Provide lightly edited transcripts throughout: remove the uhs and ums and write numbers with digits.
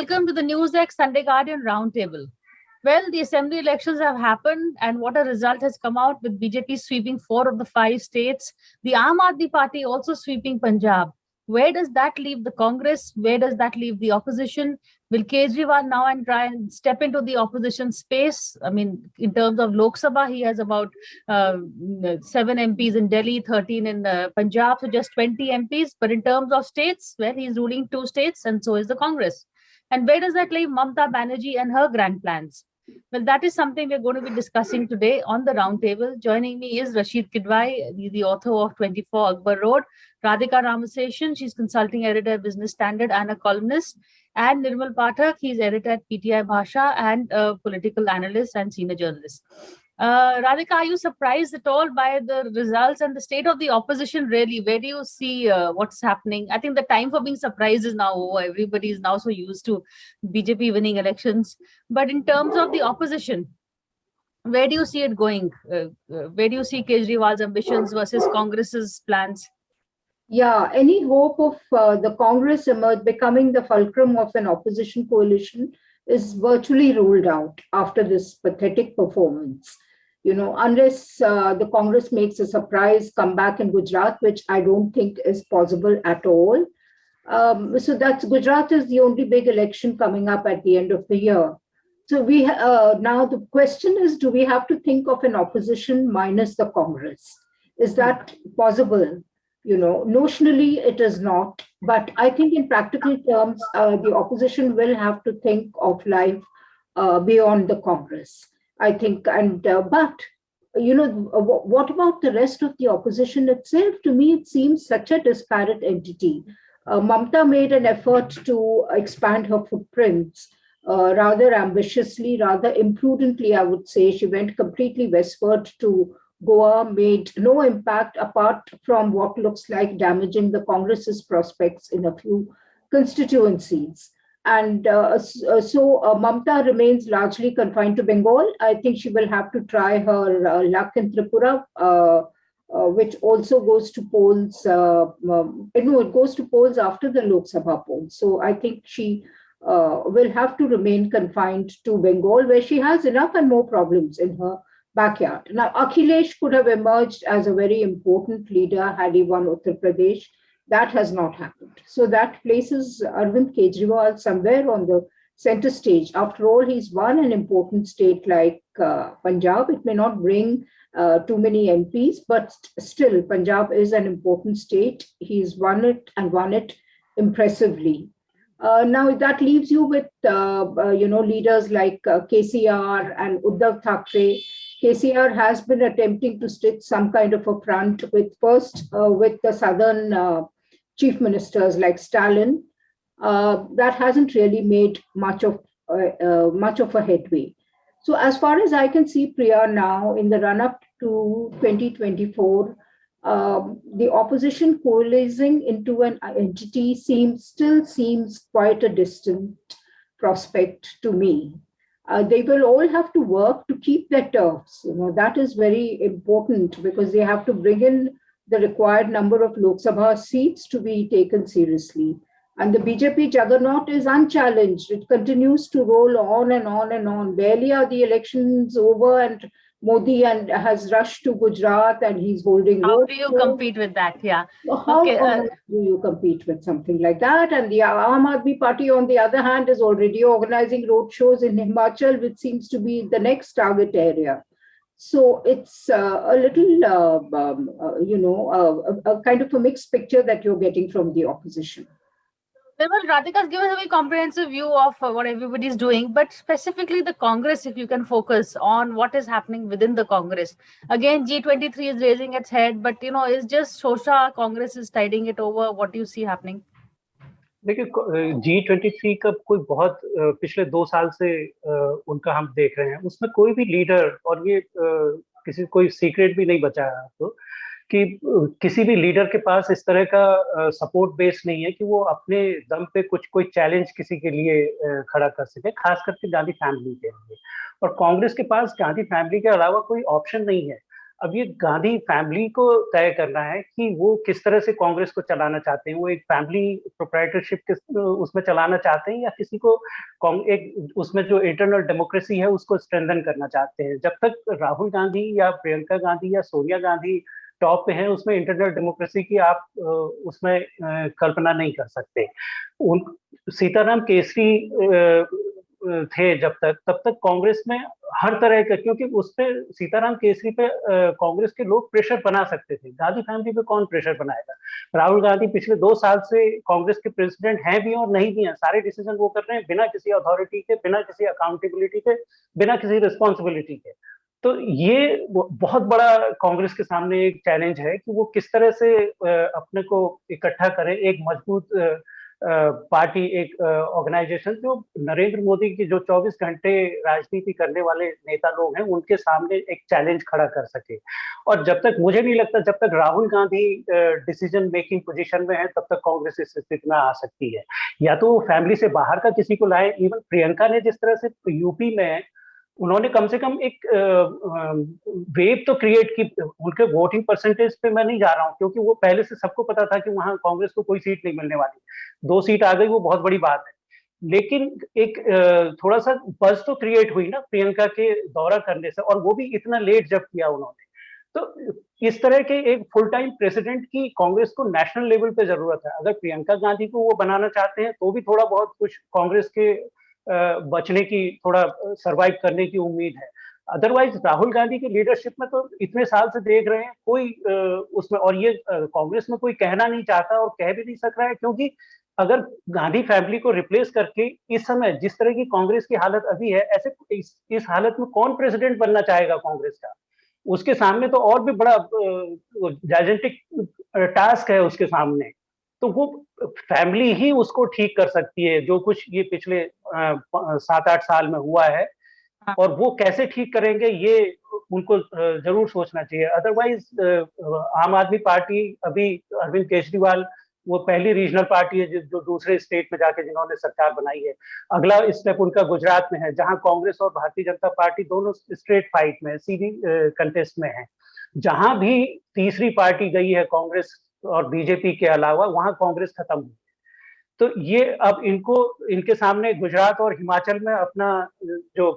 welcome to the NewsX Sunday Guardian Roundtable. Well, the assembly elections have happened, and what a result has come out with BJP sweeping 4 of the 5 states. The Aam Aadmi Party also sweeping Punjab. Where does that leave the Congress? Where does that leave the opposition? Will Kejriwal now and try and step into the opposition space? I mean, in terms of Lok Sabha, he has about 7 MPs in Delhi, 13 in Punjab, so just 20 MPs. But in terms of states, well, he's ruling 2 states, and so is the Congress. And where does that leave Mamata Banerjee and her grand plans? Well, that is something we're going to be discussing today on the roundtable. Joining me is Rashid Kidwai, the author of 24 Akbar Road, Radhika Ramaseshan, she's consulting editor at Business Standard and a columnist, and Nirmal Pathak, he's editor at PTI Bhasha and a political analyst and senior journalist. Radhika, are you surprised at all by the results and the state of the opposition really? Where do you see what's happening? I think the time for being surprised is now over. Everybody is now so used to BJP winning elections. But in terms of the opposition, where do you see it going? Where do you see Kejriwal's ambitions versus Congress's plans? Yeah, any hope of the Congress becoming the fulcrum of an opposition coalition is virtually ruled out after this pathetic performance. You know, unless the Congress makes a surprise comeback in Gujarat, which I don't think is possible at all. So that's Gujarat is the only big election coming up at the end of the year. So we now the question is, do we have to think of an opposition minus the Congress? Is that possible? You know, notionally it is not, but I think in practical terms, the opposition will have to think of life beyond the Congress. I think, and but you know, what about the rest of the opposition itself? To me, it seems such a disparate entity. Mamata made an effort to expand her footprints rather ambitiously, rather imprudently, I would say. She went completely westward to Goa, made no impact apart from what looks like damaging the Congress's prospects in a few constituencies. And so Mamata remains largely confined to Bengal. I think she will have to try her luck in Tripura, which also goes to polls. It goes to polls after the Lok Sabha polls. So I think she will have to remain confined to Bengal, where she has enough and more problems in her backyard. Now, Akhilesh could have emerged as a very important leader had he won Uttar Pradesh. That has not happened. So that places Arvind Kejriwal somewhere on the center stage. After all, he's won an important state like Punjab. It may not bring too many MPs, but still, Punjab is an important state. He's won it and won it impressively. Now that leaves you with leaders like KCR and Uddhav Thackeray. KCR has been attempting to stitch some kind of a front with the southern chief ministers like Stalin. That hasn't really made much of a headway. So as far as I can see, Priya, now in the run-up to 2024, the opposition coalescing into an entity still seems quite a distant prospect to me. They will all have to work to keep their turfs. You know, that is very important because they have to bring in the required number of Lok Sabha seats to be taken seriously. And the BJP juggernaut is unchallenged. It continues to roll on and on and on. Barely are the elections over and Modi has rushed to Gujarat and he's holding. How do you compete with that? Yeah. How do you compete with something like that? And the Aam Aadmi Party, on the other hand, is already organizing roadshows in Himachal, which seems to be the next target area. So it's a little, a kind of a mixed picture that you're getting from the opposition. Well, Radhika's given a very comprehensive view of what everybody's doing, but specifically the Congress, if you can focus on what is happening within the Congress. Again, G23 is raising its head, but, you know, it's just Shosha Congress is tiding it over. What do you see happening? देखिए G23 का कोई बहुत पिछले 2 साल से उनका हम देख रहे हैं, उसमें कोई भी लीडर, और ये कोई सीक्रेट भी नहीं बचा है आपको कि किसी भी लीडर के पास इस तरह का सपोर्ट बेस नहीं है कि वो अपने दम पे कोई चैलेंज किसी के लिए खड़ा कर सके, खास करके गांधी फैमिली के लिए। और कांग्रेस के पास गांधी फैमिली के अलावा कोई ऑप्शन नहीं है। अब ये गांधी फैमिली को तय करना है कि वो किस तरह से कांग्रेस को चलाना चाहते हैं। वो एक फैमिली प्रोप्राइटरशिप उसमें चलाना चाहते हैं, या किसी को एक उसमें जो इंटरनल डेमोक्रेसी है उसको स्ट्रेंथन करना चाहते हैं। जब तक राहुल गांधी या प्रियंका गांधी या सोनिया गांधी टॉप पे हैं, उसमें इंटरनल डेमोक्रेसी की आप उसमें कल्पना नहीं कर सकते। उन सीताराम केसरी थे जब तक, तब तक कांग्रेस में हर तरह का, क्योंकि उस पे सीताराम केसरी पे कांग्रेस के लोग प्रेशर बना सकते थे। गांधी फैमिली पे कौन प्रेशर बनाएगा? राहुल गांधी पिछले 2 साल से कांग्रेस के प्रेसिडेंट हैं भी और नहीं भी हैं, सारे डिसीजन वो कर रहे हैं बिना किसी अथॉरिटी के, बिना किसी अकाउंटेबिलिटी के, बिना किसी रिस्पॉन्सिबिलिटी के। तो ये बहुत बड़ा कांग्रेस के सामने एक चैलेंज है कि वो किस तरह से अपने को इकट्ठा करें, एक मजबूत पार्टी, एक ऑर्गेनाइजेशन जो नरेंद्र मोदी की जो 24 घंटे राजनीति करने वाले नेता लोग हैं उनके सामने एक चैलेंज खड़ा कर सके। और जब तक, मुझे नहीं लगता जब तक Rahul Gandhi decision making position में है तब तक कांग्रेस इस स्थिति में आ सकती है। या तो फैमिली से बाहर का किसी को लाए। इवन प्रियंका ने जिस तरह से यूपी में उन्होंने कम से कम एक वेव तो क्रिएट की। उनके वोटिंग परसेंटेज पे मैं नहीं जा रहा हूँ, क्योंकि वो पहले से सबको पता था कि वहां कांग्रेस को कोई सीट नहीं मिलने वाली। 2 सीट आ गई, वो बहुत बड़ी बात है। लेकिन एक थोड़ा सा बज तो क्रिएट हुई ना प्रियंका के दौरा करने से, और वो भी इतना लेट जब किया उन्होंने। तो इस तरह के एक फुल टाइम प्रेसिडेंट की कांग्रेस को नेशनल लेवल पे जरूरत है। अगर प्रियंका गांधी को वो बनाना चाहते हैं तो भी थोड़ा बहुत कुछ कांग्रेस के बचने की, थोड़ा सरवाइव करने की उम्मीद है। अदरवाइज राहुल गांधी की लीडरशिप में तो इतने साल से देख रहे हैं कोई उसमें, और ये कांग्रेस में कोई कहना नहीं चाहता और कह भी नहीं सक रहा है, क्योंकि अगर गांधी फैमिली को रिप्लेस करके इस समय जिस तरह की कांग्रेस की हालत अभी है, ऐसे इस हालत में कौन प्रेसिडेंट बनना चाहेगा कांग्रेस का? उसके सामने तो और भी बड़ा जायजेंटिक टास्क है उसके सामने। तो वो फैमिली ही उसको ठीक कर सकती है, जो कुछ ये पिछले 7-8 साल में हुआ है। और वो कैसे ठीक करेंगे ये उनको जरूर सोचना चाहिए। अदरवाइज आम आदमी पार्टी अभी, अरविंद केजरीवाल, वो पहली रीजनल पार्टी है जो दूसरे स्टेट में जाके जिन्होंने सरकार बनाई है। अगला स्टेप उनका गुजरात में है, जहां कांग्रेस और भारतीय जनता पार्टी दोनों स्ट्रेट फाइट में, सीधी कंटेस्ट में है। जहां भी तीसरी पार्टी गई है कांग्रेस और बीजेपी के अलावा, वहां कांग्रेस खत्म हुई। तो ये अब इनको, इनके सामने गुजरात और हिमाचल में अपना जो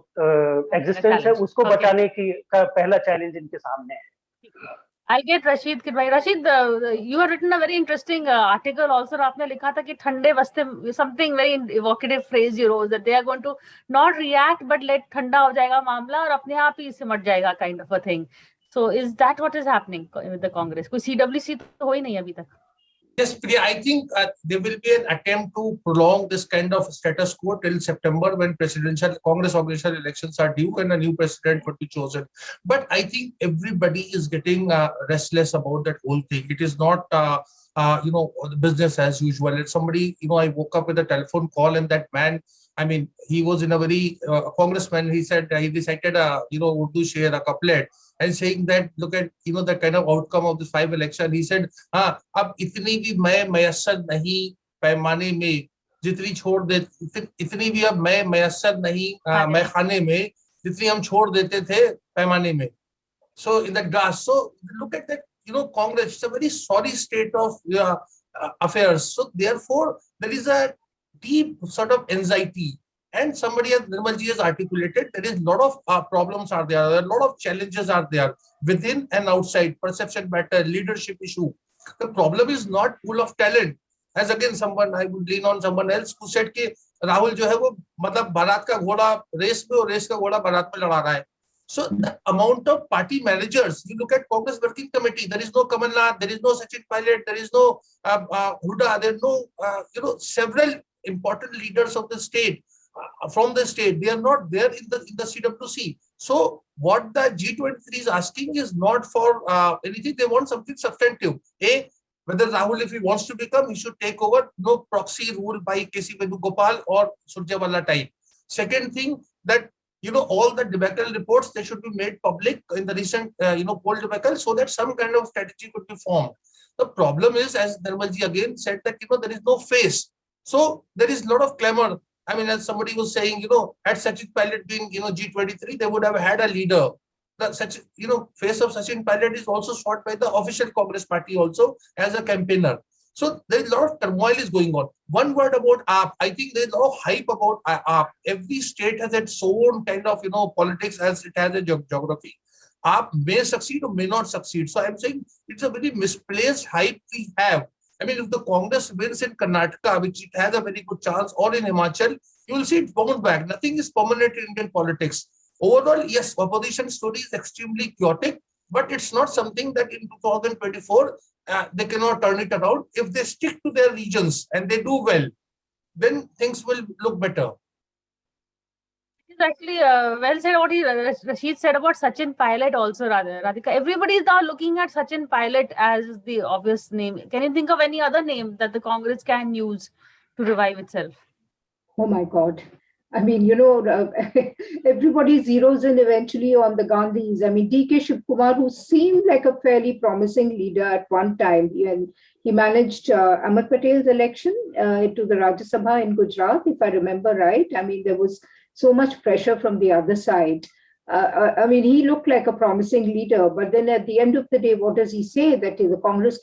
एग्जिस्टेंस है उसको बचाने की का पहला चैलेंज इनके सामने है। I'll get Rashid ki bhai. Rashid, you have written a very interesting article also. आपने लिखा था कि ठंडे वस्ते, something very evocative phrase you wrote, that they are going to not react but let ठंडा हो जाएगा मामला और अपने आप ही सिमट जाएगा, kind of a thing. So is that what is happening with the Congress? कोई CWC तो हो ही नहीं अभी तक. Yes, Priya, I think there will be an attempt to prolong this kind of status quo till September, when presidential Congress organizational elections are due and a new president could be chosen. But I think everybody is getting restless about that whole thing. It is not, business as usual. And somebody, I woke up with a telephone call, and that man, I mean, he was in a very congressman. He said he recited a Urdu share, a couplet, and saying that look at the kind of outcome of this 5 election. He said, हाँ अब इतनी भी मैं मयस्सर नहीं पैमाने में जितनी छोड़ दे, इतनी भी अब मैं मयस्सर नहीं मैं खाने में जितनी हम छोड़ देते थे पैमाने में. So in that glass, so look at that. Congress, it's a very sorry state of affairs. So therefore, there is a deep sort of anxiety. And somebody, as Nirmalji has articulated, there is a lot of problems are there. A lot of challenges are there within and outside. Perception matter, leadership issue. The problem is not pool of talent. As again, I would lean on someone else who said कि राहुल जो है वो मतलब बारात का घोड़ा race में और रेस का घोड़ा बारात में लड़ा रहा है. So the amount of party managers, you look at Congress Working Committee, there is no Kamal Nath, there is no Sachin Pilot, there is no Huda, there is no, several important leaders of the state. From the state, they are not there in the CWC. So what the G23 is asking is not for anything. They want something substantive. Whether Rahul, if he wants to become, he should take over. No proxy rule by K.C. Venugopal or Surjewala type. Second thing, that all the debacle reports, they should be made public in the recent poll debacle, so that some kind of strategy could be formed. The problem is, as Nirmalji again said, that there is no face. So there is a lot of clamor. I mean, as somebody was saying, had Sachin Pilot been, G23, they would have had a leader. face of Sachin Pilot is also sought by the official Congress party also as a campaigner. So there is a lot of turmoil is going on. One word about AAP. I think there is a lot of hype about AAP. Every state has its own kind of politics as it has a geography. AAP may succeed or may not succeed. So I'm saying it's a very misplaced hype we have. I mean, if the Congress wins in Karnataka, which it has a very good chance, or in Himachal, you will see it bounce back. Nothing is permanent in Indian politics. Overall, yes, opposition story is extremely chaotic, but it's not something that in 2024 they cannot turn it around. If they stick to their regions and they do well, then things will look better. It's actually well said what Rashid said about Sachin Pilot also, Radhika. Everybody is now looking at Sachin Pilot as the obvious name. Can you think of any other name that the Congress can use to revive itself? Oh my God. I mean, everybody zeroes in eventually on the Gandhis. I mean, D.K. Shivkumar, who seemed like a fairly promising leader at one time, he managed Ahmed Patel's election to the Rajya Sabha in Gujarat, if I remember right. I mean, there was so much pressure from the other side. I mean, he looked like a promising leader, but then at the end of the day, what does he say? That the Congress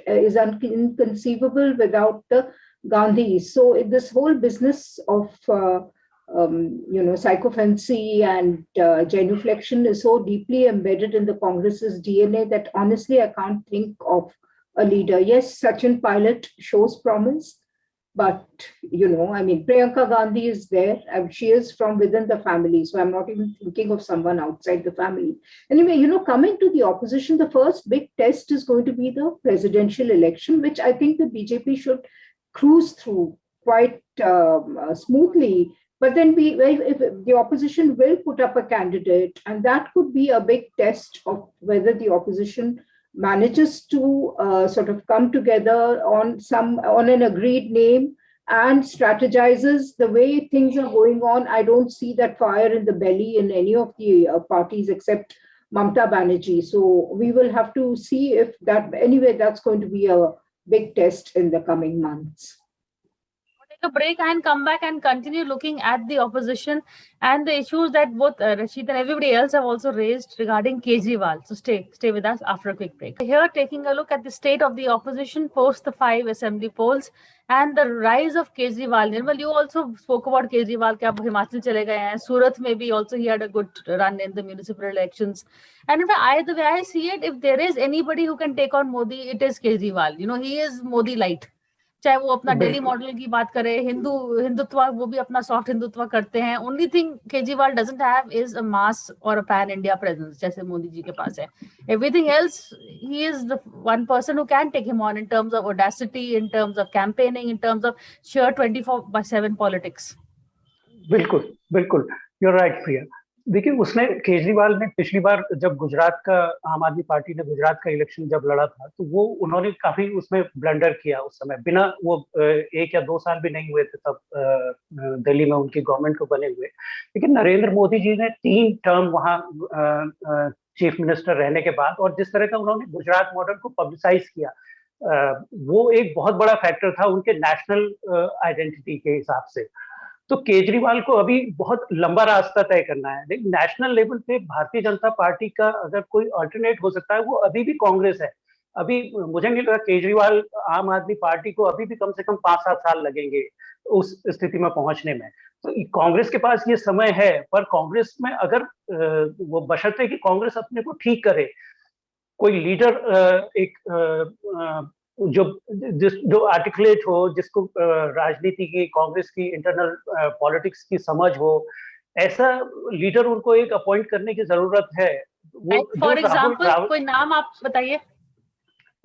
is inconceivable without the Gandhis. So this whole business of psychophancy and genuflection is so deeply embedded in the Congress's DNA that honestly I can't think of a leader. Yes, Sachin Pilot shows promise, but I mean, Priyanka Gandhi is there, and she is from within the family, so I'm not even thinking of someone outside the family. Anyway, coming to the opposition, the first big test is going to be the presidential election, which I think the BJP should cruise through quite smoothly. But then if the opposition will put up a candidate, and that could be a big test of whether the opposition manages to sort of come together on an agreed name and strategizes the way things are going on. I don't see that fire in the belly in any of the parties except Mamata Banerjee. So we will have to see if that's going to be a big test in the coming months. A break and come back and continue looking at the opposition and the issues that both Rashid and everybody else have also raised regarding Kejriwal. So stay with us after a quick break. Here, taking a look at the state of the opposition post the 5 assembly polls and the rise of Kejriwal. Nirmal, you also spoke about Kejriwal, ke ab Himachal chale gaye hain. Surat maybe also he had a good run in the municipal elections. And in fact, the way I see it, if there is anybody who can take on Modi, it is Kejriwal. He is Modi light. चाहे वो अपना Delhi model की बात करे, हिंदुत्व वो भी अपना soft Hindutva करते हैं. Only thing Kejriwal doesn't have is a mass और अ पैन इंडिया प्रेजेंस जैसे मोदी जी के पास है. Everything else he is the one person who can take him on in terms of audacity, in terms of campaigning, in terms of share 24/7 politics. बिल्कुल बिल्कुल, you are right प्रिया. देखिए, उसने केजरीवाल ने पिछली बार जब गुजरात का आम आदमी पार्टी ने गुजरात का इलेक्शन जब लड़ा था, तो उन्होंने काफी उसमें ब्लंडर किया. उस समय बिना वो 1 या 2 साल भी नहीं हुए थे तब दिल्ली में उनकी गवर्नमेंट को बने हुए. लेकिन नरेंद्र मोदी जी ने 3 टर्म वहाँ चीफ मिनिस्टर रहने के बाद, और जिस तरह का उन्होंने गुजरात मॉडल को पब्लिसाइज किया, वो एक बहुत बड़ा फैक्टर था उनके नेशनल आइडेंटिटी के हिसाब से. तो केजरीवाल को अभी बहुत लंबा रास्ता तय करना है. लेकिन नेशनल लेवल पे भारतीय जनता पार्टी का अगर कोई अल्टरनेट हो सकता है, वो अभी भी कांग्रेस है. अभी मुझे नहीं लगा केजरीवाल आम आदमी पार्टी को अभी भी कम से कम 5-7 साल लगेंगे उस स्थिति में पहुंचने में. तो कांग्रेस के पास ये समय है, पर कांग्रेस में अगर वो बशर्ते कि कांग्रेस अपने को ठीक करे, कोई लीडर एक जो आर्टिकुलेट हो, जिसको राजनीति की, कांग्रेस की इंटरनल पॉलिटिक्स की समझ हो, ऐसा लीडर उनको एक अपॉइंट करने की जरूरत है. फॉर एग्जांपल कोई नाम आप बताइए.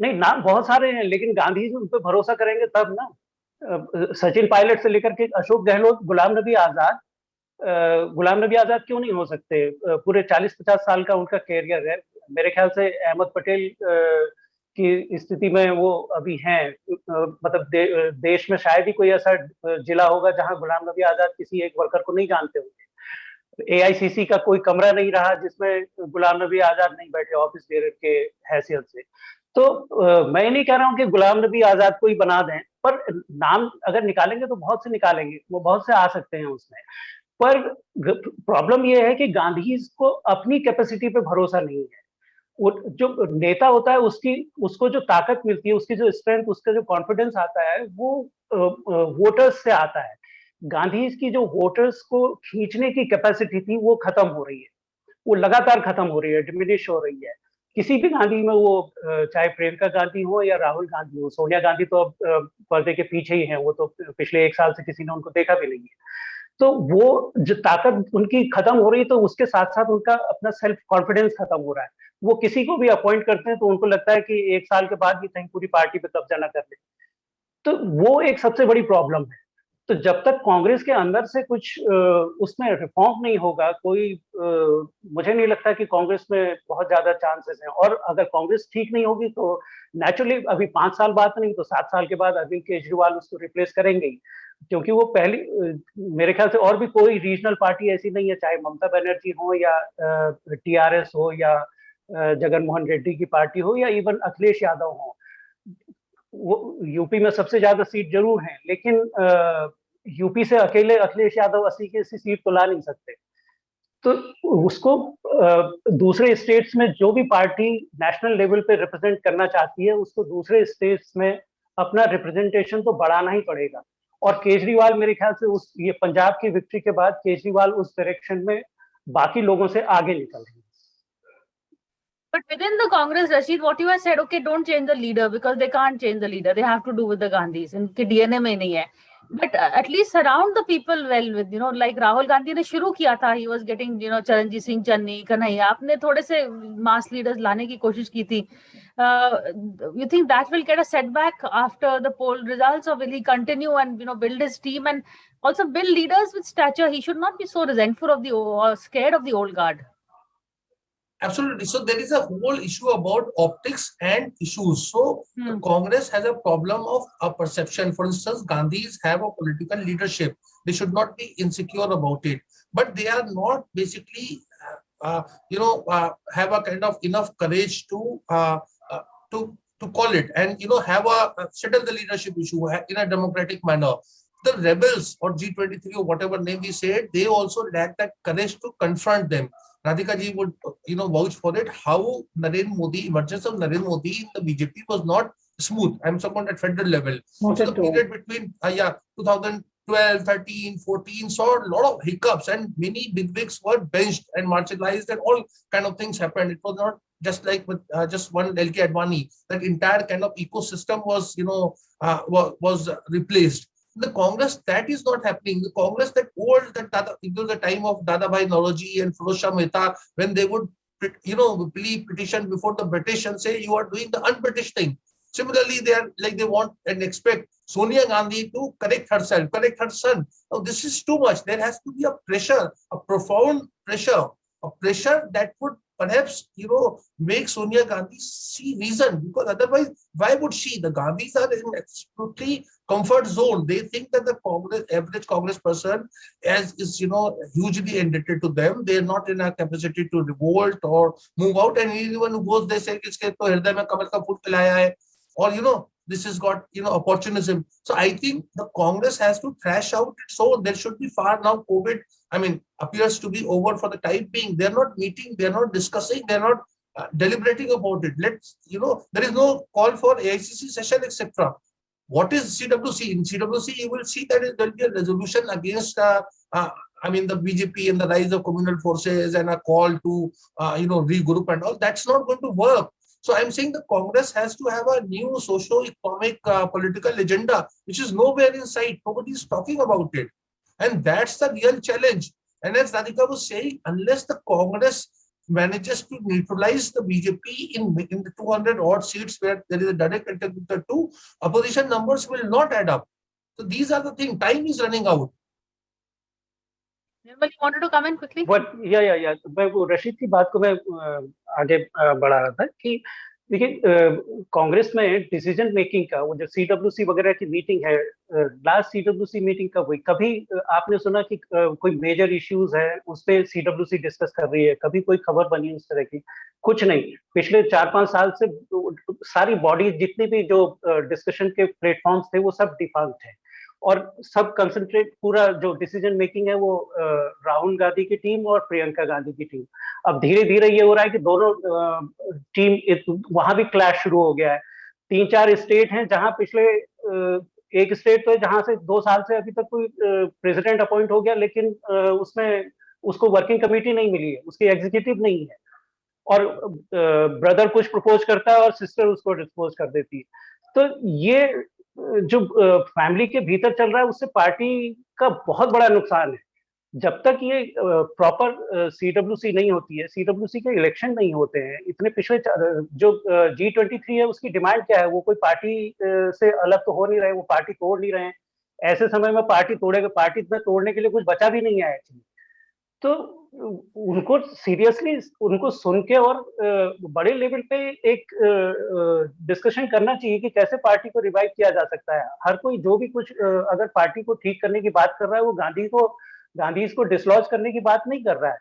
नहीं, नाम बहुत सारे हैं, लेकिन गांधी जी उन पर भरोसा करेंगे तब ना. सचिन पायलट से लेकर के अशोक गहलोत, गुलाम नबी आजाद क्यों नहीं हो सकते? पूरे 40-50 साल का उनका कैरियर है. मेरे ख्याल से अहमद पटेल की स्थिति में वो अभी हैं. मतलब देश में शायद ही कोई ऐसा जिला होगा जहां गुलाम नबी आजाद किसी एक वर्कर को नहीं जानते होंगे. AICC का कोई कमरा नहीं रहा जिसमें गुलाम नबी आजाद नहीं बैठे ऑफिस बेरर के हैसियत से. तो मैं नहीं कह रहा हूँ कि गुलाम नबी आजाद को ही बना दें, पर नाम अगर निकालेंगे तो बहुत से निकालेंगे, वो बहुत से आ सकते हैं उसमें. पर प्रॉब्लम ये है कि गांधी को अपनी कैपेसिटी पे भरोसा नहीं है। वो जो नेता होता है उसको जो ताकत मिलती है, उसकी जो स्ट्रेंथ, उसका जो कॉन्फिडेंस आता है, वो वोटर्स से आता है। गांधी की जो वोटर्स को खींचने की कैपेसिटी थी वो खत्म हो रही है, वो लगातार खत्म हो रही है, डिमिनिश हो रही है। किसी भी गांधी में, वो चाहे प्रियंका गांधी हो या राहुल गांधी हो, सोनिया गांधी तो अब पर्दे के पीछे ही है, वो तो पिछले 1 साल से किसी ने उनको देखा भी नहीं है। तो वो जो ताकत उनकी खत्म हो रही है, तो उसके साथ साथ उनका अपना सेल्फ कॉन्फिडेंस खत्म हो रहा है। वो किसी को भी अपॉइंट करते हैं तो उनको लगता है कि 1 साल के बाद भी कहीं पूरी पार्टी पे कब्जा ना कर ले। तो वो एक सबसे बड़ी प्रॉब्लम है। तो जब तक कांग्रेस के अंदर से कुछ उसमें रिफॉर्म नहीं होगा, कोई मुझे नहीं लगता कि कांग्रेस में बहुत ज्यादा चांसेस हैं। और अगर कांग्रेस ठीक नहीं होगी तो नेचुरली अभी 5 साल बाद नहीं तो 7 साल के बाद अरविंद केजरीवाल उसको रिप्लेस करेंगे ही, क्योंकि वो पहली मेरे ख्याल से और भी कोई रीजनल पार्टी ऐसी नहीं है, चाहे ममता बनर्जी हो या टीआरएस हो या जगन मोहन रेड्डी की पार्टी हो या इवन अखिलेश यादव हो। वो यूपी में सबसे ज्यादा सीट जरूर हैं, लेकिन यूपी से अकेले अखिलेश यादव 80 की 80 सीट तो ला नहीं सकते। तो उसको दूसरे स्टेट्स में जो भी पार्टी नेशनल लेवल पे रिप्रेजेंट करना चाहती है, उसको दूसरे स्टेट्स में अपना रिप्रेजेंटेशन तो बढ़ाना ही पड़ेगा। और केजरीवाल मेरे ख्याल से ये पंजाब की विक्ट्री के बाद केजरीवाल उस डायरेक्शन में बाकी लोगों से आगे निकल रहे हैं। But within the Congress, Rashid, what you have said, okay, don't change the leader because they can't change the leader. They have to do with the Gandhis. इनके DNA में नहीं है. But at least surround the people well with, like Rahul Gandhi ने शुरू किया था. He was getting, Charanjit Singh Channi, Kanhaiya. आपने थोड़े से mass leaders लाने की कोशिश की थी. You think that will get a setback after the poll results, or will he continue and build his team and also build leaders with stature? He should not be so resentful of or scared of the old guard. Absolutely. So there is a whole issue about optics and issues. So the Congress has a problem of a perception. For instance, Gandhis have a political leadership. They should not be insecure about it. But they are not basically, have a kind of enough courage to call it and have settle the leadership issue in a democratic manner. The rebels or G23 or whatever name we said, they also lack that courage to confront them. Radhika ji would, vouch for it. How emergence of Narendra Modi in the BJP was not smooth. I'm talking at federal level. Also, the period between 2012, 13, 14 saw a lot of hiccups and many bigwigs were benched and marginalized and all kind of things happened. It was not just like with just one LK Advani. That entire kind of ecosystem was, was replaced. The Congress, that is not happening. The Congress that the time of Dadabhai Naoroji and Firoz Shah Mehta, when they would, petition before the British and say, you are doing the un-British thing. Similarly, they want and expect Sonia Gandhi to correct herself, correct her son. Now, this is too much. There has to be a pressure, a profound pressure, a pressure that would perhaps, make Sonia Gandhi see reason, because otherwise, why would she? The Gandhis are in absolutely comfort zone. They think that the average Congress person is hugely indebted to them. They are not in a capacity to revolt or move out. And anyone who goes, they say, or, this has got, opportunism. So I think the Congress has to thrash out its own. There should be far now. COVID, appears to be over for the time being. They're not meeting, they're not discussing, they're not deliberating about it. There is no call for AICC session, etc. What is CWC? In CWC, you will see that there will be a resolution against, the BJP and the rise of communal forces and a call to, regroup and all. That's not going to work. So I'm saying the Congress has to have a new socio-economic political agenda, which is nowhere in sight. Nobody is talking about it. And that's the real challenge. And as Radhika was saying, unless the Congress manages to neutralize the BJP in the 200 odd seats where there is a direct contender to, opposition numbers will not add up. So these are the things. Time is running out. Nirmal, you wanted to comment quickly? Yeah. मैं वो रशीद की बात को मैं आगे बढ़ा रहा था कि देखिए, कांग्रेस में डिसीजन मेकिंग का वो जो CWC वगैरह की मीटिंग है, लास्ट CWC मीटिंग कब हुई? कभी आपने सुना कि कोई मेजर इश्यूज है उस पर CWC डिस्कस कर रही है? कभी कोई खबर बनी उस तरह की? कुछ नहीं। पिछले 4-5 साल से सारी बॉडी जितनी भी जो डिस्कशन के प्लेटफॉर्म्स थे वो सब डिफॉल्ट है। और सब कंसंट्रेट, पूरा जो डिसीजन मेकिंग है वो राहुल गांधी की टीम और प्रियंका गांधी की टीम। अब धीरे धीरे ये हो रहा है कि दोनों टीम, वहां भी क्लैश शुरू हो गया है। 3-4 स्टेट हैं जहां पिछले एक स्टेट तो है जहां से 2 साल से अभी तक कोई प्रेसिडेंट अपॉइंट हो गया, लेकिन उसमें उसको वर्किंग कमेटी नहीं मिली है, उसकी एग्जीक्यूटिव नहीं है, और ब्रदर कुछ प्रपोज करता है और सिस्टर उसको डिस्पोज कर देती है। तो ये जो फैमिली के भीतर चल रहा है उससे पार्टी का बहुत बड़ा नुकसान है। जब तक ये प्रॉपर सीडब्ल्यूसी नहीं होती है, सीडब्ल्यूसी के इलेक्शन नहीं होते हैं, इतने पिछले जो G23 है उसकी डिमांड क्या है, वो कोई पार्टी से अलग तो हो नहीं रहे, वो पार्टी तोड़ नहीं रहे हैं। ऐसे समय में पार्टी तोड़ेगा, पार्टी में तोड़ने के लिए कुछ बचा भी नहीं है एक्चुअली। तो उनको सीरियसली उनको सुन के और बड़े लेवल पे एक डिस्कशन करना चाहिए कि कैसे पार्टी को रिवाइव किया जा सकता है। हर कोई जो भी कुछ अगर पार्टी को ठीक करने की बात कर रहा है, वो गांधी को डिसलॉज करने की बात नहीं कर रहा है।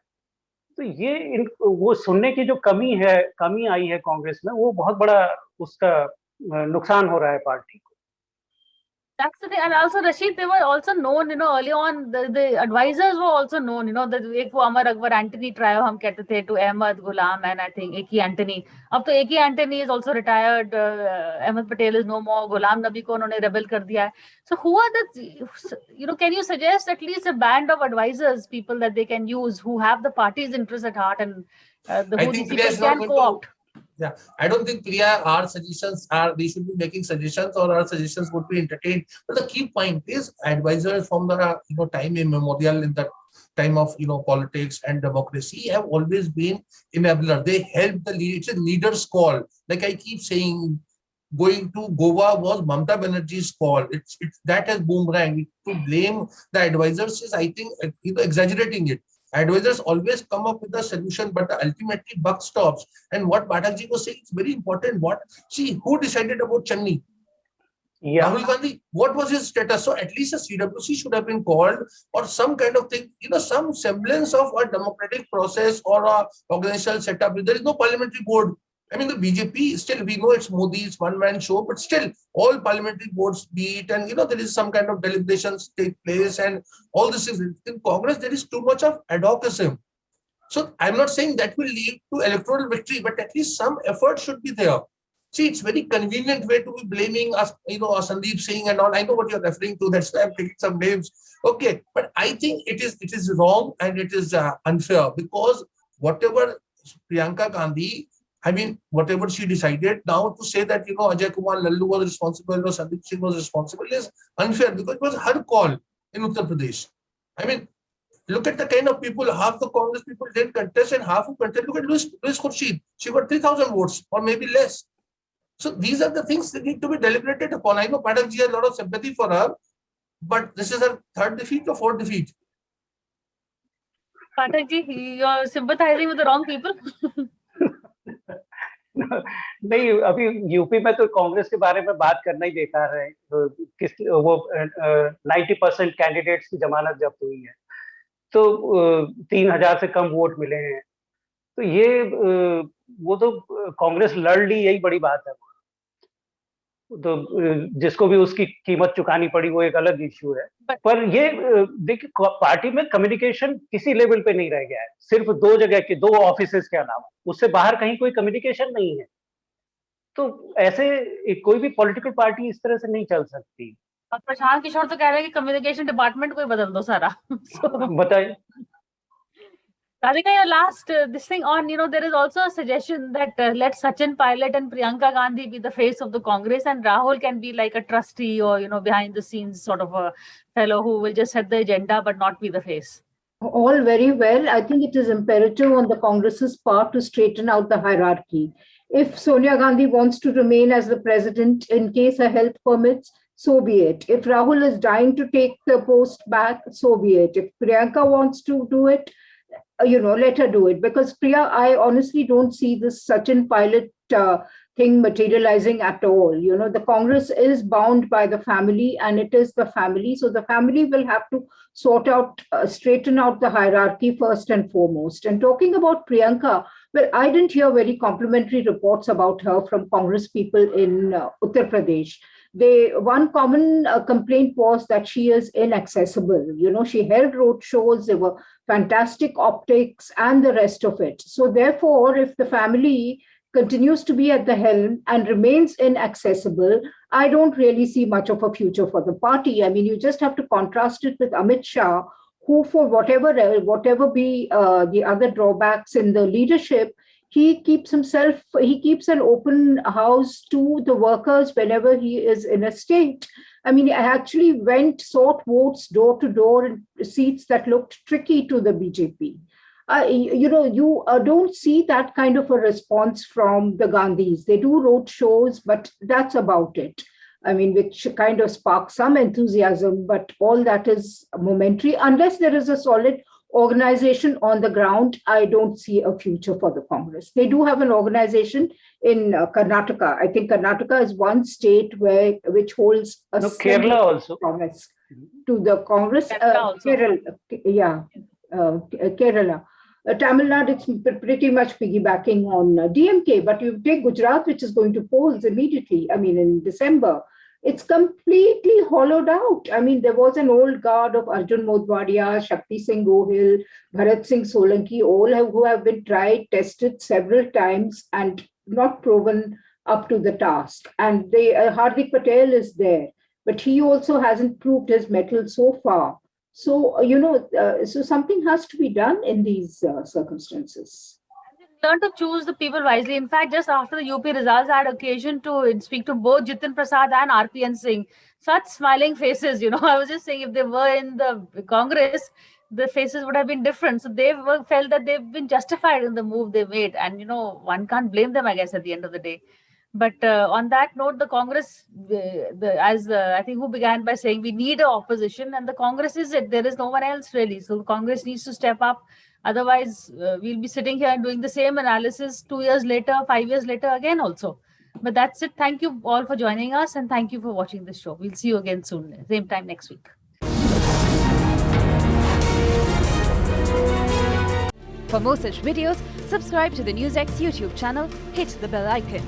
तो ये वो सुनने की जो कमी आई है कांग्रेस में, वो बहुत बड़ा उसका नुकसान हो रहा है पार्टी को। That's the thing. And also, Rashid, they were also known, early on, the advisors were also known, that एक वो अमर अकबर एंटनी ट्रायो हम कहते थे, to Ahmed Ghulam and I think A.K. Antony. अब तो A.K. Antony is also retired. Ahmed Patel is no more. Ghulam Nabi को उन्होंने rebel कर दिया है. So who are the, can you suggest at least a band of advisors, people that they can use who have the party's interest at heart and who these people can co-opt? Yeah, I don't think, Priya, our suggestions we should be making suggestions or our suggestions would be entertained. But the key point is advisors from the time immemorial, in the time of politics and democracy, have always been enabler. They help the lead. It's a leader's call. Like I keep saying, going to Goa was Mamata Banerjee's call. It's that has boomerang. To blame the advisors is, I think, exaggerating it. Advisors always come up with a solution, but ultimately buck stops. And what Pathakji was saying is very important. Who decided about Channi? Yeah. Rahul Gandhi. What was his status? So at least a CWC should have been called, or some kind of thing, some semblance of a democratic process or a organizational setup. There is no parliamentary board. I mean, the BJP, still we know it's Modi's one-man show, but still all parliamentary boards meet, and there is some kind of deliberations take place, and all this is in Congress. There is too much of advocacy. So I'm not saying that will lead to electoral victory, but at least some effort should be there. See, it's very convenient way to be blaming us, Sandeep Singh and all. I know what you're referring to. That's why I'm taking some names. Okay, but I think it is wrong and it is unfair, because whatever Priyanka Gandhi, whatever she decided, now to say that, Ajay Kumar Lallu was responsible or Sandeep Singh was responsible is unfair, because it was her call in Uttar Pradesh. Look at the kind of people, half the Congress people didn't contest and half who contested. Look at Louis Khurshid. She got 3,000 votes or maybe less. So these are the things that need to be deliberated upon. I know Pathakji has a lot of sympathy for her, but this is her third defeat or fourth defeat. Pathakji, you're sympathizing with the wrong people. नहीं, अभी UP में तो कांग्रेस के बारे में बात करना ही बेकार है। वो 90% कैंडिडेट्स की जमानत जब्त हुई है, तो 3,000 से कम वोट मिले हैं, तो ये वो तो कांग्रेस लड़ ली, यही बड़ी बात है। तो जिसको भी उसकी कीमत चुकानी पड़ी वो एक अलग इश्यू है। पर ये देखिए, पार्टी में कम्युनिकेशन किसी लेवल पे नहीं रह गया है, सिर्फ 2 जगह के 2 ऑफिसेस के अलावा, उससे बाहर कहीं कोई कम्युनिकेशन नहीं है। तो ऐसे कोई भी पॉलिटिकल पार्टी इस तरह से नहीं चल सकती। और प्रशांत किशोर तो कह रहे हैं कि कम्युनिकेशन डिपार्टमेंट को ही बदल दो सारा। बताइए Radhika, your last this thing on, there is also a suggestion that let Sachin Pilot and Priyanka Gandhi be the face of the Congress, and Rahul can be like a trustee or, behind the scenes sort of a fellow who will just set the agenda but not be the face. All very well. I think it is imperative on the Congress's part to straighten out the hierarchy. If Sonia Gandhi wants to remain as the president in case her health permits, so be it. If Rahul is dying to take the post back, so be it. If Priyanka wants to do it, let her do it. Because Priya, I honestly don't see this Sachin Pilot thing materializing at all. The Congress is bound by the family, and it is the family. So the family will have to straighten out the hierarchy first and foremost. And talking about Priyanka, well, I didn't hear very complimentary reports about her from Congress people in Uttar Pradesh. One common complaint was that she is inaccessible. She held road shows, there were fantastic optics and the rest of it. So therefore, if the family continues to be at the helm and remains inaccessible, I don't really see much of a future for the party. I mean, you just have to contrast it with Amit Shah, who, for whatever be the other drawbacks in the leadership, he keeps an open house to the workers whenever he is in a state. I mean, I actually sought votes door to door in seats that looked tricky to the BJP. You don't see that kind of a response from the Gandhis. They do road shows, but that's about it. I mean, which kind of sparks some enthusiasm, but all that is momentary. Unless there is a solid organization on the ground, I don't see a future for the Congress. They do have an organization in Karnataka. I think Karnataka is one state which holds a Kerala also promise to the Congress. Kerala. Tamil Nadu, it's pretty much piggybacking on DMK, but you take Gujarat, which is going to polls immediately, I mean, in December. It's completely hollowed out. I mean, there was an old guard of Arjun Modwadia, Shakti Singh Gohil, Bharat Singh Solanki, who have been tried, tested several times and not proven up to the task. And Hardik Patel is there, but he also hasn't proved his mettle so far. So, so something has to be done in these circumstances. Learn to choose the people wisely. In fact, just after the UP results, I had occasion to speak to both Jitin Prasad and RPN Singh. Such smiling faces, I was just saying, if they were in the Congress, the faces would have been different. So they felt that they've been justified in the move they made. And, one can't blame them, I guess, at the end of the day. But on that note, the Congress, I think who began by saying we need an opposition, and the Congress is it. There is no one else really. So the Congress needs to step up. Otherwise, we'll be sitting here and doing the same analysis 2 years later, 5 years later again also. But that's it. Thank you all for joining us, and thank you for watching this show. We'll see you again soon, same time next week. For more such videos, subscribe to the NewsX YouTube channel, hit the bell icon.